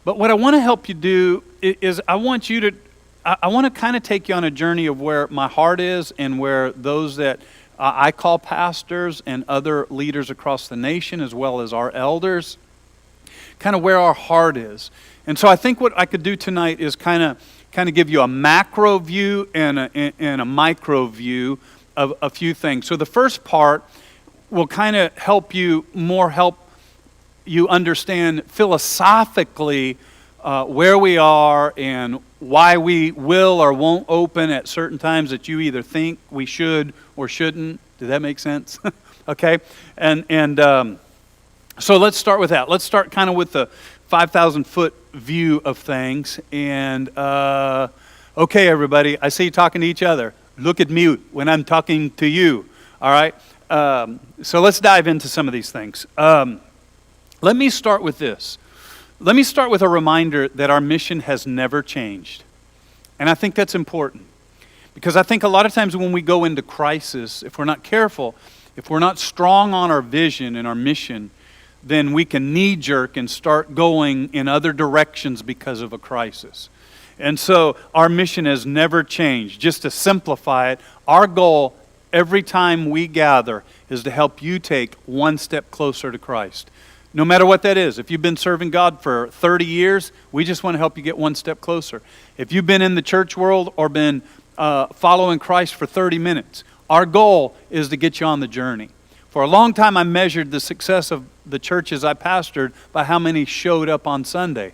But what I want to help you do is I want to kind of take you on a journey of where my heart is and where those that I call pastors and other leaders across the nation, as well as our elders, kind of where our heart is. And so I think what I could do tonight is kind of give you a macro view and a micro view of a few things. So the first part will kind of help you understand philosophically where we are and why we will or won't open at certain times that you either think we should or shouldn't. Does that make sense? Okay, and so let's start with that. Let's start kind of with the 5,000-foot view of things. And okay, everybody, I see you talking to each other. Look at me when I'm talking to you. All right. So let's dive into some of these things. Let me start with this. Let me start with a reminder that our mission has never changed. And I think that's important. Because I think a lot of times when we go into crisis, if we're not careful, if we're not strong on our vision and our mission, then we can knee-jerk and start going in other directions because of a crisis. And so our mission has never changed. Just to simplify it, our goal every time we gather is to help you take one step closer to Christ. No matter what that is. If you've been serving God for 30 years, we just want to help you get one step closer. If you've been in the church world or been following Christ for 30 minutes, our goal is to get you on the journey. For a long time, I measured the success of the churches I pastored by how many showed up on Sunday.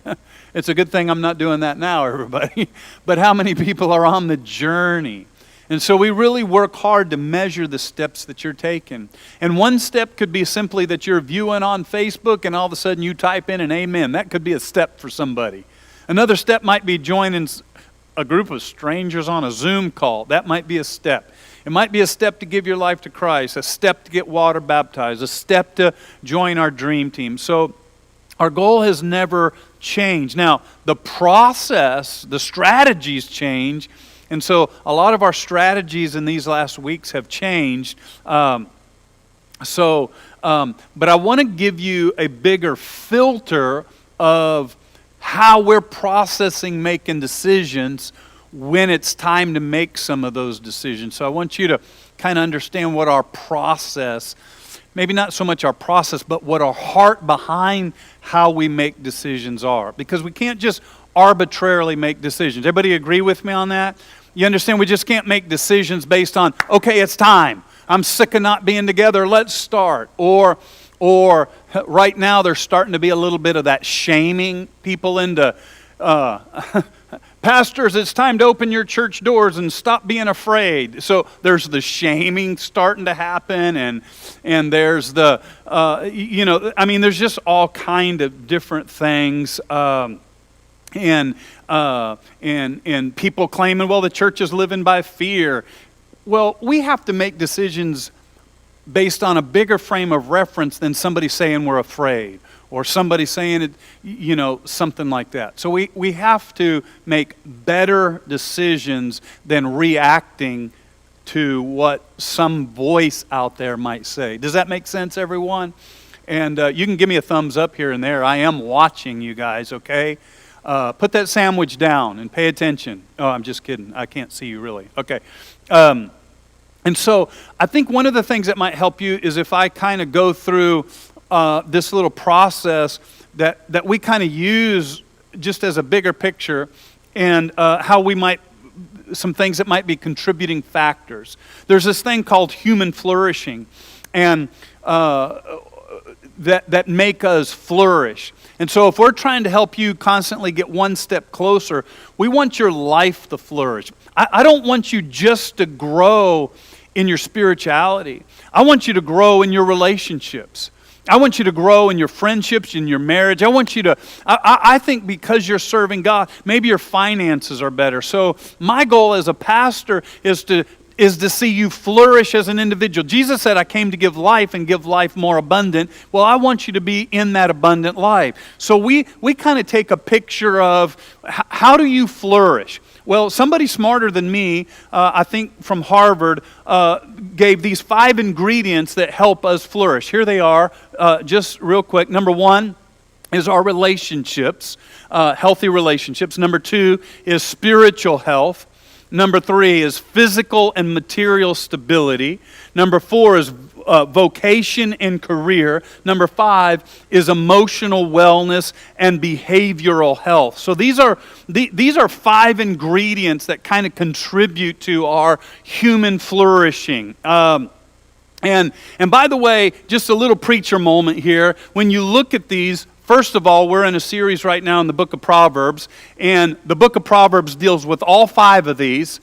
It's a good thing I'm not doing that now, everybody. But how many people are on the journey? And so we really work hard to measure the steps that you're taking. And one step could be simply that you're viewing on Facebook and all of a sudden you type in an amen. That could be a step for somebody. Another step might be joining a group of strangers on a Zoom call. That might be a step. It might be a step to give your life to Christ, a step to get water baptized, a step to join our dream team. So our goal has never changed. Now, the process, the strategies change. And so a lot of our strategies in these last weeks have changed. But I want to give you a bigger filter of how we're processing making decisions when it's time to make some of those decisions. So I want you to kind of understand what our process, maybe not so much our process, but what our heart behind how we make decisions are. Because we can't just arbitrarily make decisions. Everybody agree with me on that? You understand we just can't make decisions based on, okay, it's time. I'm sick of not being together. Let's start. Or right now there's starting to be a little bit of that shaming people into, pastors, it's time to open your church doors and stop being afraid. So there's the shaming starting to happen, and there's the, there's just all kind of different things. And people claiming, well, the church is living by fear. Well, we have to make decisions based on a bigger frame of reference than somebody saying we're afraid or somebody saying it, something like that. So we have to make better decisions than reacting to what some voice out there might say. Does that make sense, everyone? And you can give me a thumbs up here and there. I am watching you guys, okay? Put that sandwich down and pay attention. Oh, I'm just kidding. I can't see you really. Okay. And so I think one of the things that might help you is if I kind of go through this little process that we kind of use just as a bigger picture and how we might, some things that might be contributing factors. There's this thing called human flourishing and that make us flourish. And so if we're trying to help you constantly get one step closer, we want your life to flourish. I don't want you just to grow in your spirituality. I want you to grow in your relationships. I want you to grow in your friendships, in your marriage. I want you to, I think because you're serving God, maybe your finances are better. So my goal as a pastor is to see you flourish as an individual. Jesus said, I came to give life and give life more abundant. Well, I want you to be in that abundant life. So we kind of take a picture of how do you flourish? Well, somebody smarter than me, I think from Harvard, gave these 5 ingredients that help us flourish. Here they are, just real quick. Number 1 is our relationships, healthy relationships. Number 2 is spiritual health. Number 3 is physical and material stability. Number 4 is vocation and career. Number 5 is emotional wellness and behavioral health. So these are 5 ingredients that kind of contribute to our human flourishing. And by the way, just a little preacher moment here. When you look at these, first of all, we're in a series right now in the book of Proverbs, and the book of Proverbs deals with all 5 of these.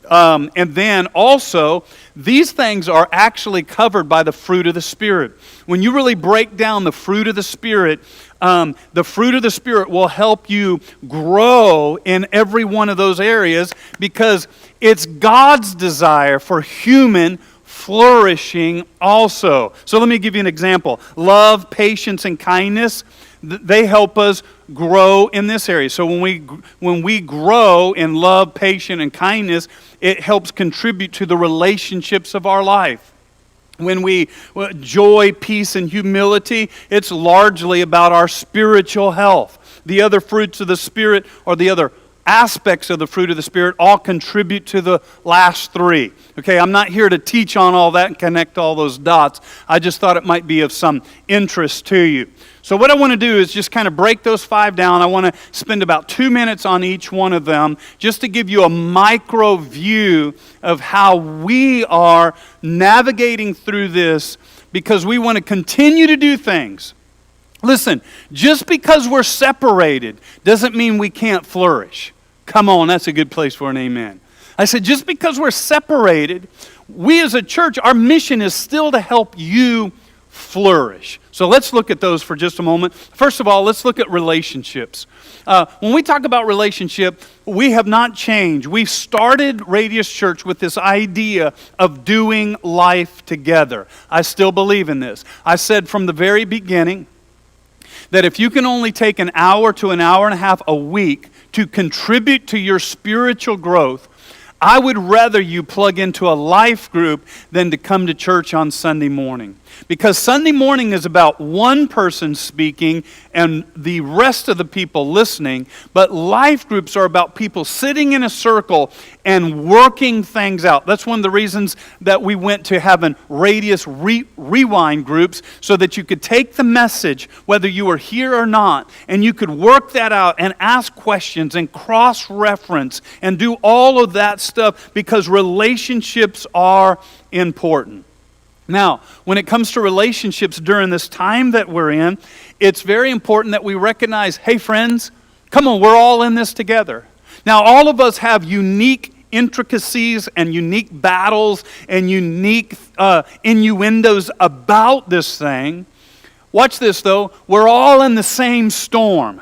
And then also, these things are actually covered by the fruit of the Spirit. When you really break down the fruit of the Spirit will help you grow in every one of those areas, because it's God's desire for human flourishing also. So let me give you an example. Love, patience, and kindness, they help us grow in this area. So when we grow in love, patience, and kindness, it helps contribute to the relationships of our life. When we joy, peace, and humility, it's largely about our spiritual health. The other fruits of the Spirit, or the other aspects of the fruit of the Spirit, all contribute to the last 3. Okay, I'm not here to teach on all that and connect all those dots. I just thought it might be of some interest to you. So what I want to do is just kind of break those 5 down. I want to spend about 2 minutes on each one of them, just to give you a micro view of how we are navigating through this, because we want to continue to do things. Listen, just because we're separated doesn't mean we can't flourish. Come on, that's a good place for an amen. I said, just because we're separated, we as a church, our mission is still to help you flourish. So let's look at those for just a moment. First of all, let's look at relationships. When we talk about relationship, we have not changed. We started Radius Church with this idea of doing life together. I still believe in this. I said from the very beginning that if you can only take an hour to an hour and a half a week to contribute to your spiritual growth, I would rather you plug into a life group than to come to church on Sunday morning. Because Sunday morning is about one person speaking and the rest of the people listening, but life groups are about people sitting in a circle and working things out. That's one of the reasons that we went to having Radius Rewind groups, so that you could take the message, whether you were here or not, and you could work that out and ask questions and cross-reference and do all of that stuff, because relationships are important. Now, when it comes to relationships during this time that we're in, it's very important that we recognize, hey friends, come on, we're all in this together. Now, all of us have unique intricacies and unique battles and unique innuendos about this thing. Watch this though, we're all in the same storm.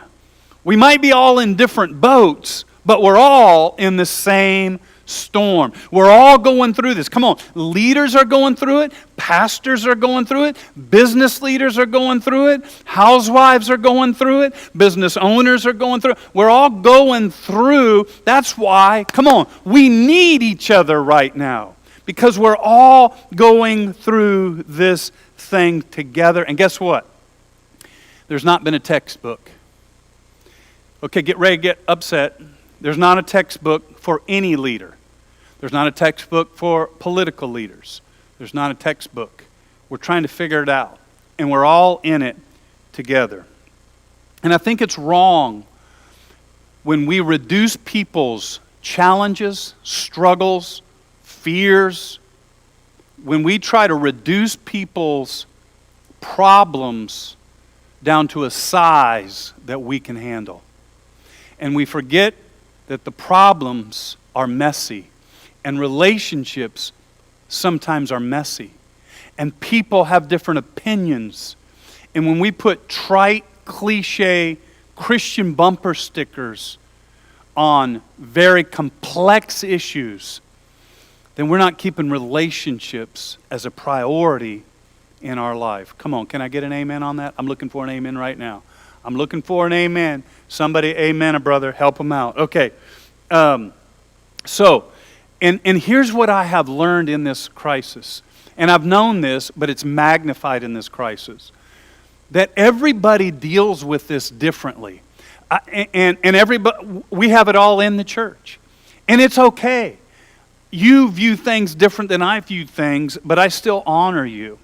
We might be all in different boats, but we're all in the same storm. We're all going through this. Come on, leaders are going through it, pastors are going through it, business leaders are going through it, housewives are going through it, business owners are going through it. We're all going through. That's why, come on, we need each other right now, because we're all going through this thing together. And guess what? There's not been a textbook. Okay, get ready to get upset. There's not a textbook for any leader. There's not a textbook for political leaders. There's not a textbook. We're trying to figure it out, and we're all in it together. And I think it's wrong when we reduce people's challenges, struggles, fears, when we try to reduce people's problems down to a size that we can handle. And we forget that the problems are messy, and relationships sometimes are messy, and people have different opinions. And when we put trite, cliche Christian bumper stickers on very complex issues, then we're not keeping relationships as a priority in our life. Come on, can I get an amen on that? I'm looking for an amen right now. I'm looking for an amen. Somebody amen a brother. Help them out. Okay. And here's what I have learned in this crisis. And I've known this, but it's magnified in this crisis. that everybody deals with this differently. And everybody, we have it all in the church. And it's okay. You view things different than I view things, but I still honor you.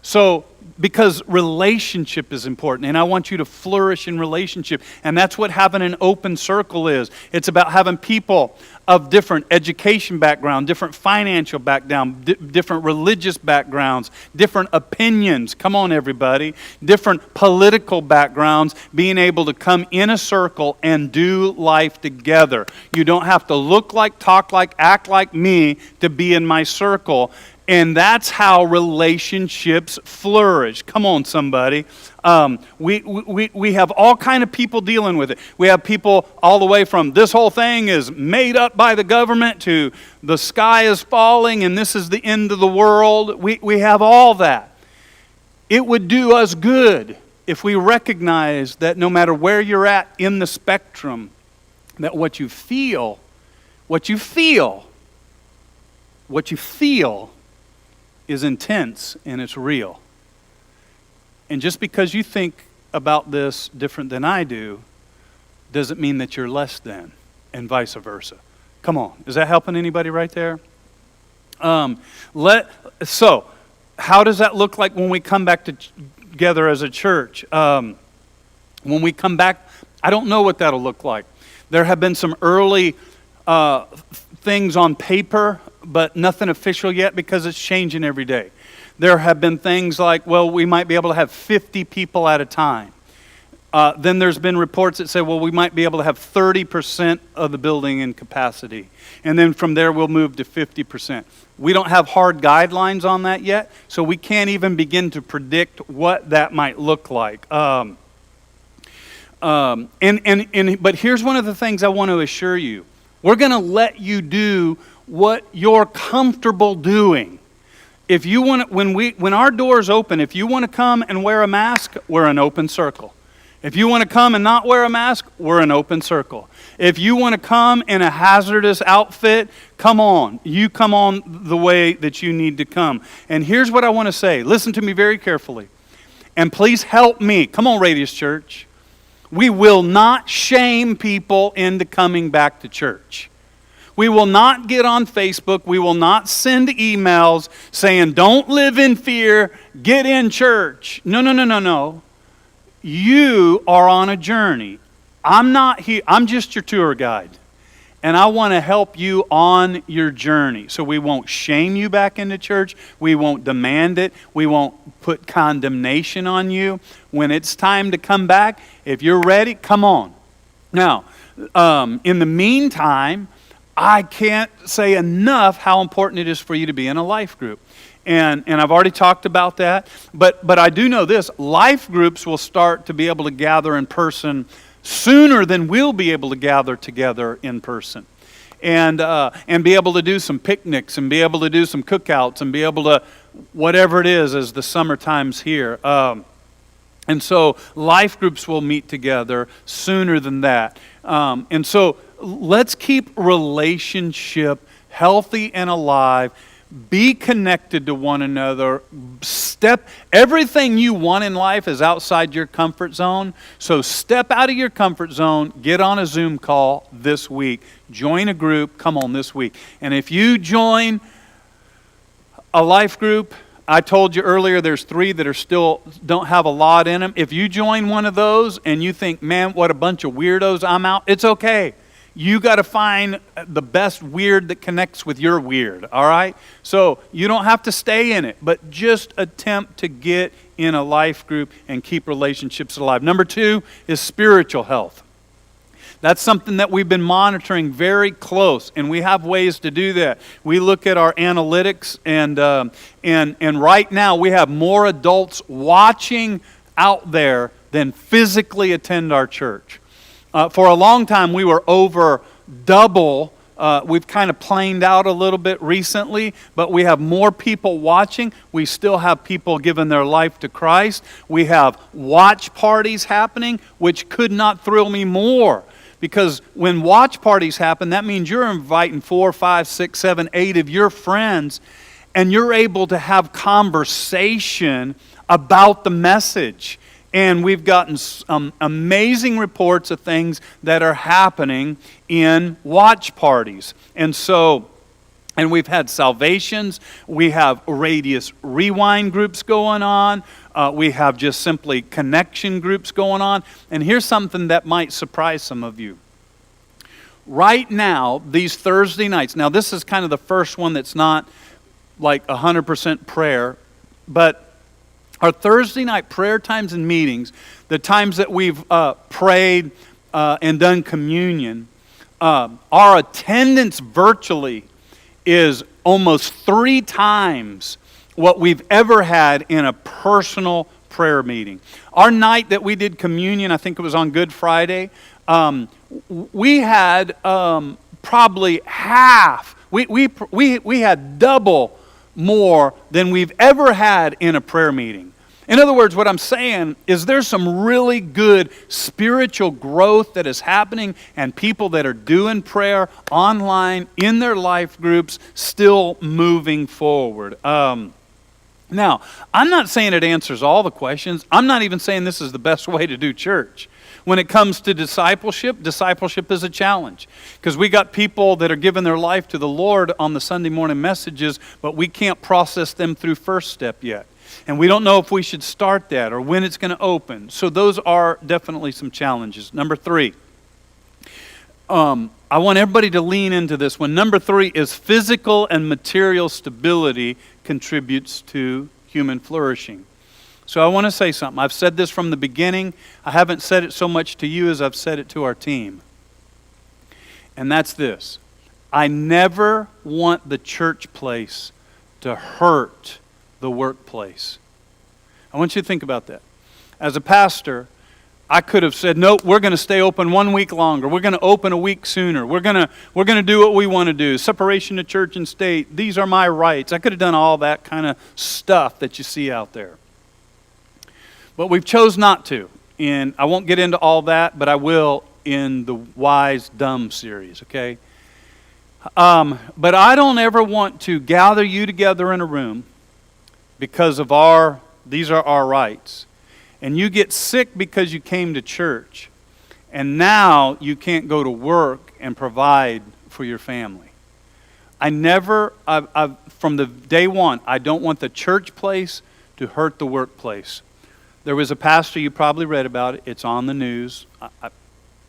So, because relationship is important, and I want you to flourish in relationship. And that's what having an open circle is. It's about having people of different education background, different financial background, different religious backgrounds, different opinions. Come on, everybody. Different political backgrounds, being able to come in a circle and do life together. You don't have to look like, talk like, act like me to be in my circle. And that's how relationships flourish. Come on, somebody. We have all kind of people dealing with it. We have people all the way from this whole thing is made up by the government to the sky is falling and this is the end of the world. We have all that. It would do us good if we recognize that no matter where you're at in the spectrum, that what you feel is intense and it's real. And just because you think about this different than I do, doesn't mean that you're less than, and vice versa. Come on, is that helping anybody right there? So, how does that look like when we come back together as a church? When we come back, I don't know what that'll look like. There have been some early things on paper, but nothing official yet because it's changing every day. There have been things like, well, we might be able to have 50 people at a time. Then there's been reports that say, well, we might be able to have 30% of the building in capacity. And then from there, we'll move to 50%. We don't have hard guidelines on that yet, so we can't even begin to predict what that might look like. But here's one of the things I want to assure you. We're going to let you do what you're comfortable doing. If you want, when our doors open, if you want to come and wear a mask, we're an open circle. If you want to come and not wear a mask, we're an open circle. If you want to come in a hazardous outfit, come on. You come on the way that you need to come. And here's what I want to say. Listen to me very carefully. And please help me. Come on, Radius Church. We will not shame people into coming back to church. We will not get on Facebook. We will not send emails saying, don't live in fear, get in church. No. You are on a journey. I'm not here. I'm just your tour guide. And I want to help you on your journey. So we won't shame you back into church. We won't demand it. We won't put condemnation on you. When it's time to come back, if you're ready, come on. Now, in the meantime, I can't say enough how important it is for you to be in a life group. And I've already talked about that. But I do know this. Life groups will start to be able to gather in person sooner than we'll be able to gather together in person. And be able to do some picnics and be able to do some cookouts and be able to, whatever it is as the summertime's here. And so life groups will meet together sooner than that. And so let's keep relationship healthy and alive. Be connected to one another. Everything you want in life is outside your comfort zone. So step out of your comfort zone. Get on a Zoom call this week. Join a group. Come on this week. And if you join a life group, I told you earlier there's 3 that are still don't have a lot in them. If you join one of those and you think, man, what a bunch of weirdos, I'm out, it's okay. You got to find the best weird that connects with your weird, all right? So you don't have to stay in it, but just attempt to get in a life group and keep relationships alive. Number 2 is spiritual health. That's something that we've been monitoring very close, and we have ways to do that. We look at our analytics, and right now we have more adults watching out there than physically attend our church. For a long time, we were over double. We've kind of planed out a little bit recently, but we have more people watching. We still have people giving their life to Christ. We have watch parties happening, which could not thrill me more. Because when watch parties happen, that means you're inviting 4, 5, 6, 7, 8 of your friends, and you're able to have conversation about the message. And we've gotten some amazing reports of things that are happening in watch parties. And we've had salvations, we have radius rewind groups going on, we have just simply connection groups going on. And here's something that might surprise some of you. Right now, these Thursday nights, now this is kind of the first one that's not like 100% prayer, but our Thursday night prayer times and meetings, the times that we've prayed and done communion, our attendance virtually is almost 3 times what we've ever had in a personal prayer meeting. Our night that we did communion, I think it was on Good Friday, we had probably half. We had double more than we've ever had in a prayer meeting. In other words, what I'm saying is there's some really good spiritual growth that is happening, and people that are doing prayer online in their life groups still moving forward. Now, I'm not saying it answers all the questions. I'm not even saying this is the best way to do church. When it comes to discipleship, discipleship is a challenge. Because we got people that are giving their life to the Lord on the Sunday morning messages, but we can't process them through First Step yet. And we don't know if we should start that or when it's going to open. So those are definitely some challenges. Number 3. I want everybody to lean into this one. Number 3 is physical and material stability contributes to human flourishing. So I want to say something. I've said this from the beginning. I haven't said it so much to you as I've said it to our team. And that's this. I never want the church place to hurt the workplace. I want you to think about that. As a pastor, I could have said, nope, we're going to stay open 1 week longer. We're going to open a week sooner. We're going to do what we want to do. Separation of church and state. These are my rights. I could have done all that kind of stuff that you see out there. But we've chose not to. And I won't get into all that, but I will in the Wise Dumb series, okay? But I don't ever want to gather you together in a room because of these are our rights. And you get sick because you came to church, and now you can't go to work and provide for your family. From the day one, I don't want the church place to hurt the workplace. There was a pastor, you probably read about it, it's on the news.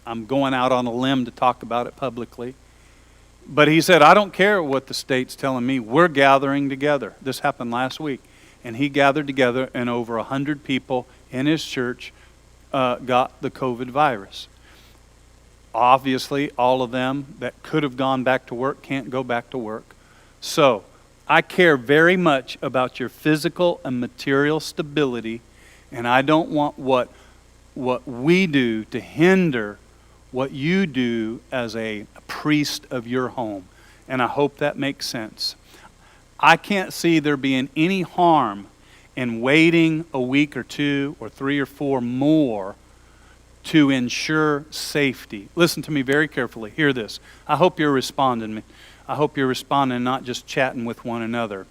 I'm going out on a limb to talk about it publicly. But he said, I don't care what the state's telling me, we're gathering together. This happened last week. And he gathered together, and over 100 people in his church got the COVID virus. Obviously, all of them that could have gone back to work can't go back to work. So, I care very much about your physical and material stability, and I don't want what we do to hinder what you do as a priest of your home. And I hope that makes sense. I can't see there being any harm in waiting a week or 2 or 3 or 4 more to ensure safety. Listen to me very carefully. Hear this. I hope you're responding. I hope you're responding, not just chatting with one another.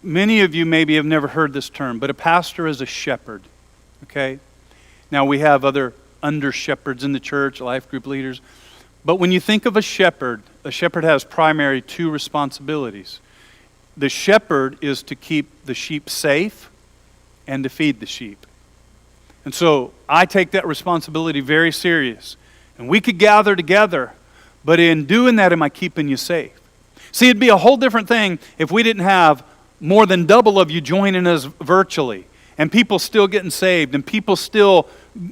Many of you maybe have never heard this term, but a pastor is a shepherd. Okay? Now we have other under shepherds in the church, life group leaders. But when you think of a shepherd has primary 2 responsibilities. The shepherd is to keep the sheep safe and to feed the sheep. And so I take that responsibility very serious. And we could gather together, but in doing that, am I keeping you safe? See, it'd be a whole different thing if we didn't have more than double of you joining us virtually, and people still getting saved, and people still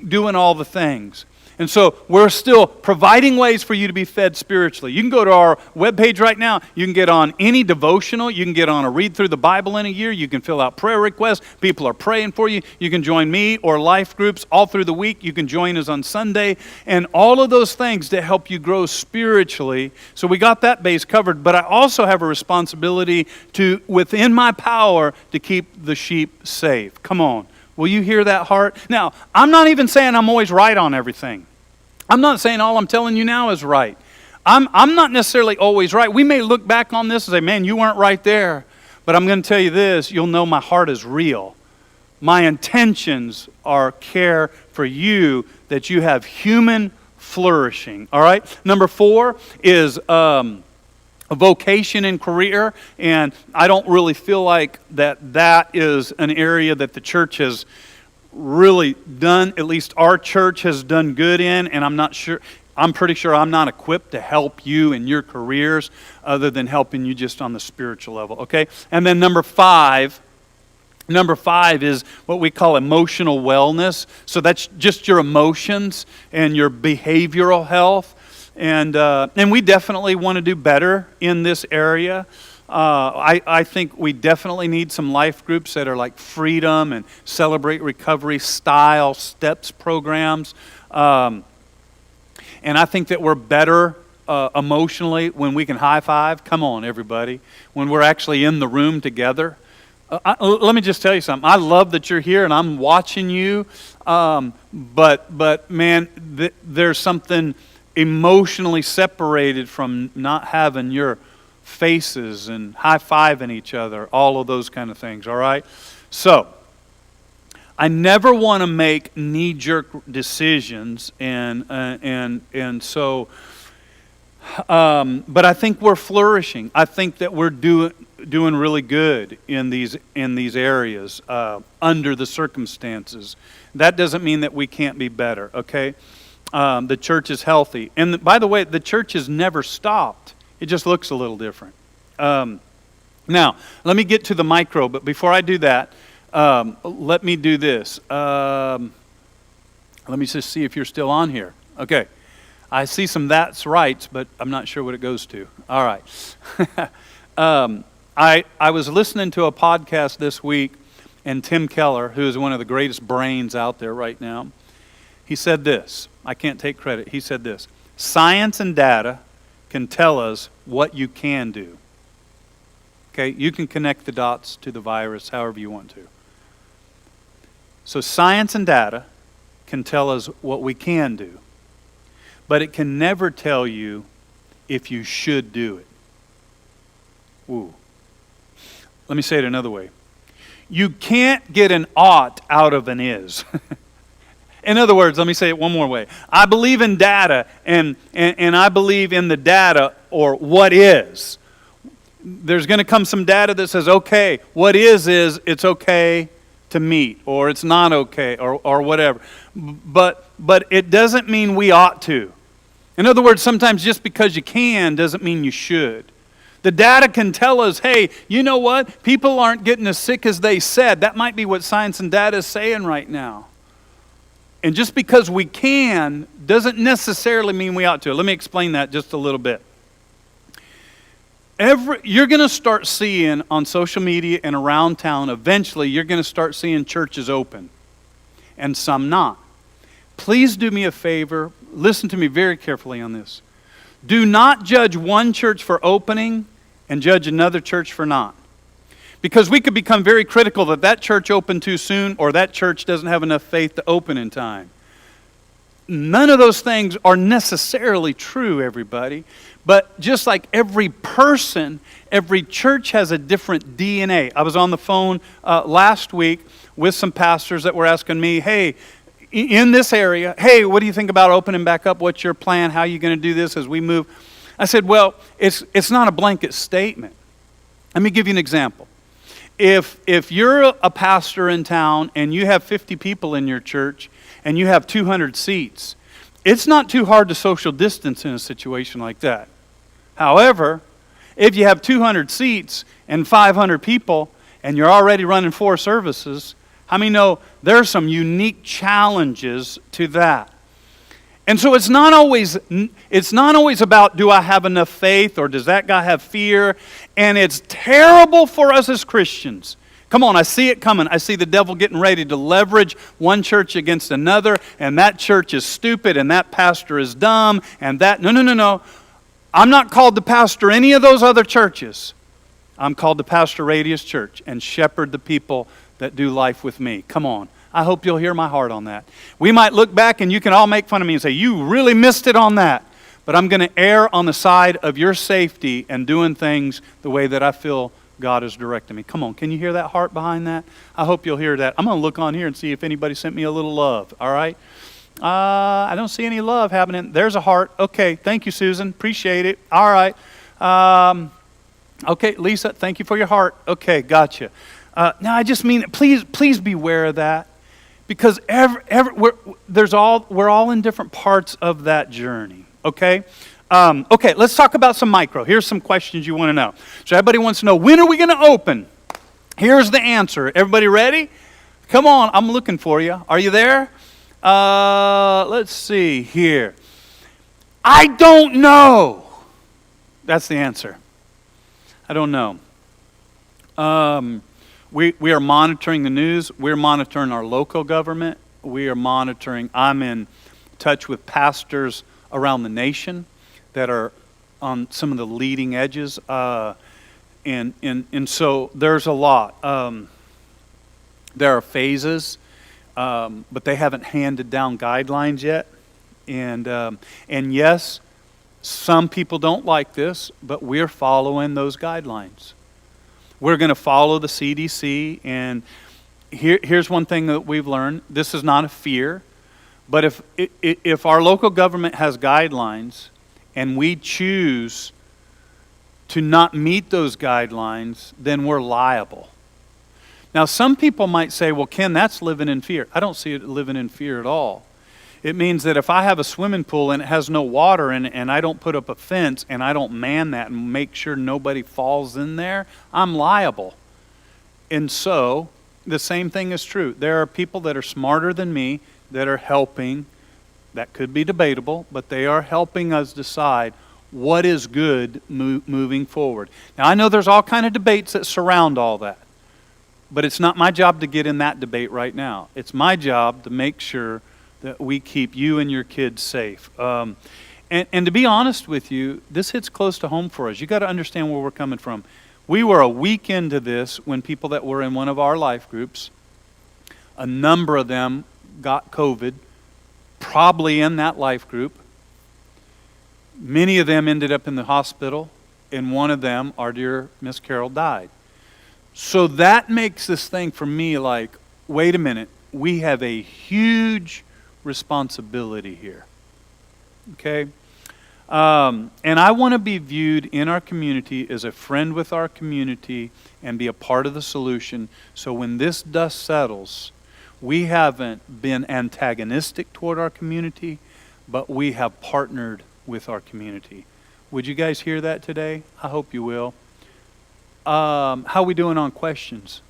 doing all the things. And so we're still providing ways for you to be fed spiritually. You can go to our webpage right now. You can get on any devotional. You can get on a read through the Bible in a year. You can fill out prayer requests. People are praying for you. You can join me or life groups all through the week. You can join us on Sunday. And all of those things to help you grow spiritually. So we got that base covered. But I also have a responsibility to, within my power, to keep the sheep safe. Come on. Will you hear that heart? Now, I'm not even saying I'm always right on everything. I'm not saying all I'm telling you now is right. I'm not necessarily always right. We may look back on this and say, man, you weren't right there. But I'm going to tell you this, you'll know my heart is real. My intentions are care for you, that you have human flourishing. All right? Number 4 is a vocation and career. And I don't really feel like that is an area that the church has really done, at least our church has done good in. And I'm pretty sure I'm not equipped to help you in your careers other than helping you just on the spiritual level. Okay? And then number 5 is what we call emotional wellness. So that's just your emotions and your behavioral health. And we definitely want to do better in this area. I think we definitely need some life groups that are like Freedom and Celebrate Recovery style steps programs. And I think that we're better emotionally when we can high five. Come on, everybody. When we're actually in the room together. Let me just tell you something. I love that you're here and I'm watching you. But man, there's something emotionally separated from not having your faces and high-fiving each other, all of those kind of things, all right? So, I never want to make knee-jerk decisions, but I think we're flourishing. I think that we're doing really good in these areas under the circumstances. That doesn't mean that we can't be better, okay? The church is healthy. And by the way, the church has never stopped. It just looks a little different. Now, let me get to the micro, but before I do that, let me do this. Let me just see if you're still on here. Okay. I see some that's rights, but I'm not sure what it goes to. All right. I was listening to a podcast this week, and Tim Keller, who is one of the greatest brains out there right now, he said this. I can't take credit. He said this. Science and data can tell us what you can do. Okay? You can connect the dots to the virus however you want to. So science and data can tell us what we can do. But it can never tell you if you should do it. Ooh. Let me say it another way. You can't get an ought out of an is. In other words, let me say it one more way. I believe in data, and I believe in the data or what is. There's going to come some data that says, okay, what is it's okay to meet, or it's not okay, or whatever. But it doesn't mean we ought to. In other words, sometimes just because you can doesn't mean you should. The data can tell us, hey, you know what? People aren't getting as sick as they said. That might be what science and data is saying right now. And just because we can doesn't necessarily mean we ought to. Let me explain that just a little bit. You're going to start seeing on social media and around town, eventually you're going to start seeing churches open and some not. Please do me a favor. Listen to me very carefully on this. Do not judge one church for opening and judge another church for not. Because we could become very critical that church opened too soon or that church doesn't have enough faith to open in time. None of those things are necessarily true, everybody. But just like every person, every church has a different DNA. I was on the phone last week with some pastors that were asking me, hey, in this area, hey, what do you think about opening back up? What's your plan? How are you going to do this as we move? I said, well, it's not a blanket statement. Let me give you an example. If you're a pastor in town and you have 50 people in your church and you have 200 seats, it's not too hard to social distance in a situation like that. However, if you have 200 seats and 500 people and you're already running 4 services, how many know there are some unique challenges to that? And so it's not always about do I have enough faith or does that guy have fear? And it's terrible for us as Christians. Come on, I see it coming. I see the devil getting ready to leverage one church against another, and that church is stupid and that pastor is dumb and that no. I'm not called to pastor any of those other churches. I'm called to pastor Radius Church and shepherd the people that do life with me. Come on. I hope you'll hear my heart on that. We might look back and you can all make fun of me and say, you really missed it on that. But I'm going to err on the side of your safety and doing things the way that I feel God is directing me. Come on, can you hear that heart behind that? I hope you'll hear that. I'm going to look on here and see if anybody sent me a little love, all right? I don't see any love happening. There's a heart. Okay, thank you, Susan. Appreciate it. All right. Okay, Lisa, thank you for your heart. Okay, gotcha. Now, I just mean, please beware of that, because we're all in different parts of that journey, okay? Okay, let's talk about some micro. Here's some questions you want to know. So everybody wants to know, when are we going to open? Here's the answer. Everybody ready? Come on, I'm looking for you. Are you there? Let's see here. I don't know. That's the answer. I don't know. We are monitoring the news. We're monitoring our local government. We are monitoring. I'm in touch with pastors around the nation that are on some of the leading edges, and so there's a lot. There are phases, but they haven't handed down guidelines yet, and yes, some people don't like this, but we're following those guidelines. We're going to follow the CDC, and here's one thing that we've learned. This is not a fear, but if our local government has guidelines and we choose to not meet those guidelines, then we're liable. Now, some people might say, well, Ken, that's living in fear. I don't see it living in fear at all. It means that if I have a swimming pool and it has no water in it, and I don't put up a fence and I don't man that and make sure nobody falls in there, I'm liable. And so the same thing is true. There are people that are smarter than me that are helping. That could be debatable, but they are helping us decide what is good moving forward. Now, I know there's all kind of debates that surround all that, but it's not my job to get in that debate right now. It's my job to make sure that we keep you and your kids safe. And to be honest with you, this hits close to home for us. You got to understand where we're coming from. We were a week into this when people that were in one of our life groups, a number of them got COVID, probably in that life group. Many of them ended up in the hospital, and one of them, our dear Miss Carol, died. So that makes this thing for me like, wait a minute, we have a huge responsibility here. Okay? And I want to be viewed in our community as a friend with our community and be a part of the solution. So when this dust settles, we haven't been antagonistic toward our community, but we have partnered with our community. Would you guys hear that today? I hope you will. How are we doing on questions?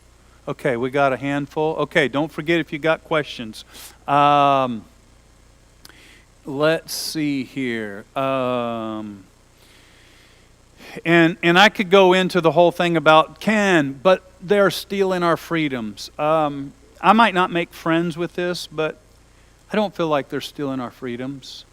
Okay, we got a handful. Okay, don't forget if you got questions. Let's see here. And I could go into the whole thing about but they're stealing our freedoms. I might not make friends with this, but I don't feel like they're stealing our freedoms.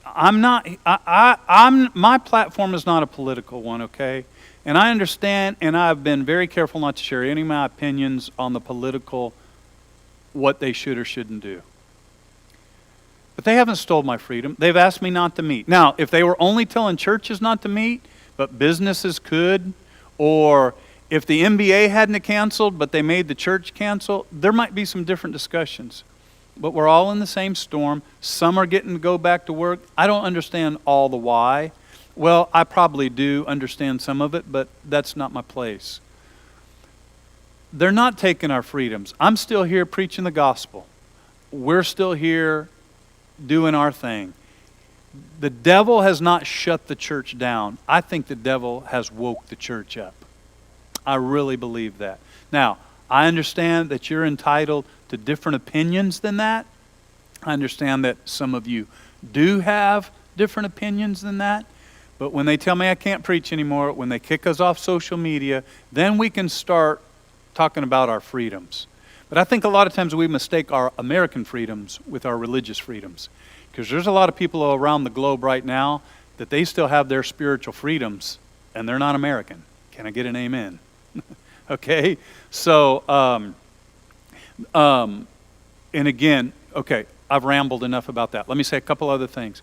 My platform is not a political one, okay? And I understand, and I've been very careful not to share any of my opinions on the political, what they should or shouldn't do. But they haven't stole my freedom. They've asked me not to meet. Now, if they were only telling churches not to meet, but businesses could, or if the NBA hadn't canceled, but they made the church cancel, there might be some different discussions. But we're all in the same storm. Some are getting to go back to work. I don't understand all the why. Well, I probably do understand some of it, but that's not my place. They're not taking our freedoms. I'm still here preaching the gospel. We're still here doing our thing. The devil has not shut the church down. I think the devil has woke the church up. I really believe that. Now, I understand that you're entitled to different opinions than that. I understand that some of you do have different opinions than that. But when they tell me I can't preach anymore, when they kick us off social media, then we can start talking about our freedoms. But I think a lot of times we mistake our American freedoms with our religious freedoms. Because there's a lot of people around the globe right now that they still have their spiritual freedoms, and they're not American. Can I get an amen? Okay? So, and again, okay, I've rambled enough about that. Let me say a couple other things.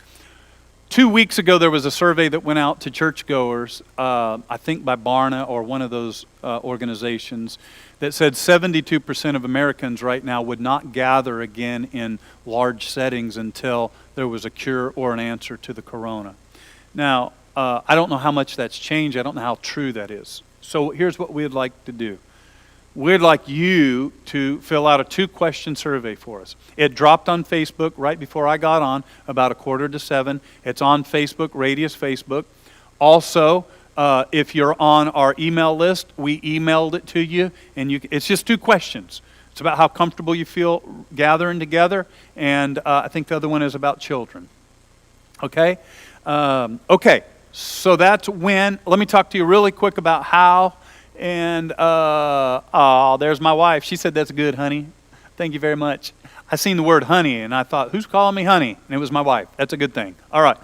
2 weeks ago, there was a survey that went out to churchgoers, I think by Barna or one of those organizations, that said 72% of Americans right now would not gather again in large settings until there was a cure or an answer to the corona. Now, I don't know how much that's changed. I don't know how true that is. So here's what we'd like to do. We'd like you to fill out a 2-question survey for us. It dropped on Facebook right before I got on, about 6:45. It's on Facebook, Radius Facebook. Also, if you're on our email list, we emailed it to you, and it's just 2 questions. It's about how comfortable you feel gathering together, and I think the other one is about children. Okay? Okay, so that's when. Let me talk to you really quick about how. And, there's my wife. She said, "That's good, honey." Thank you very much. I seen the word honey, and I thought, who's calling me honey? And it was my wife. That's a good thing. All right.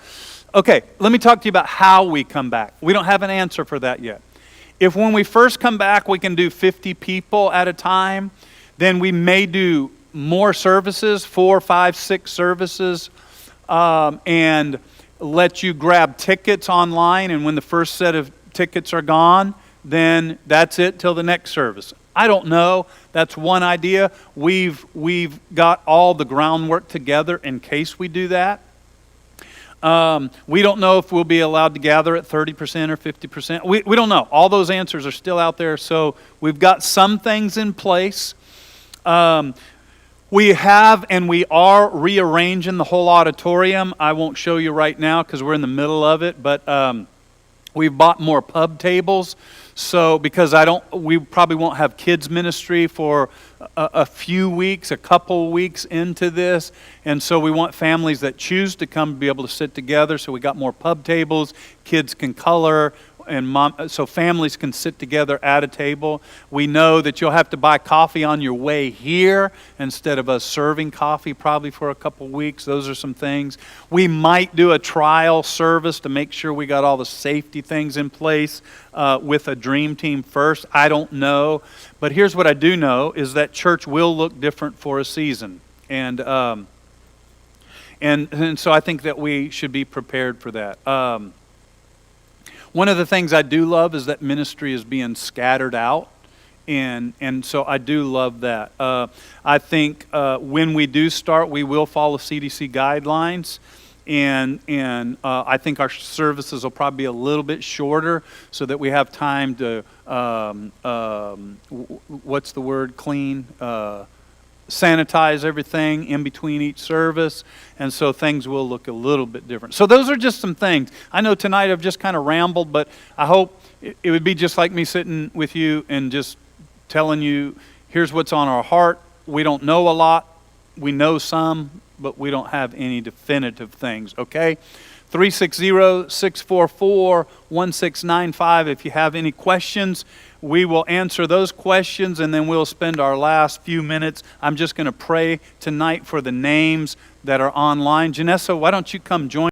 Okay, let me talk to you about how we come back. We don't have an answer for that yet. If when we first come back, we can do 50 people at a time, then we may do more services, 4, 5, 6 services, and let you grab tickets online. And when the first set of tickets are gone, then that's it till the next service. I don't know. That's one idea. We've got all the groundwork together in case we do that. We don't know if we'll be allowed to gather at 30% or 50%. We don't know. All those answers are still out there. So we've got some things in place. We have and we are rearranging the whole auditorium. I won't show you right now because we're in the middle of it, but we've bought more pub tables. So because we probably won't have kids ministry for a few weeks, a couple weeks into this. And so we want families that choose to come to be able to sit together. So we got more pub tables. Kids can color, and so families can sit together at a table. We know that you'll have to buy coffee on your way here instead of us serving coffee probably for a couple weeks. Those are some things. We might do a trial service to make sure we got all the safety things in place with a dream team first. I don't know. But here's what I do know is that church will look different for a season. And so I think that we should be prepared for that. One of the things I do love is that ministry is being scattered out, and so I do love that. I think when we do start, we will follow CDC guidelines, and I think our services will probably be a little bit shorter so that we have time to, what's the word, clean? Sanitize everything in between each service, and so things will look a little bit different. So those are just some things. I know tonight I've just kind of rambled, but I hope it would be just like me sitting with you and just telling you, here's what's on our heart. We don't know a lot. We know some, but we don't have any definitive things, okay? 360-644-1695. If you have any questions, we will answer those questions, and then we'll spend our last few minutes. I'm just going to pray tonight for the names that are online. Janessa, why don't you come join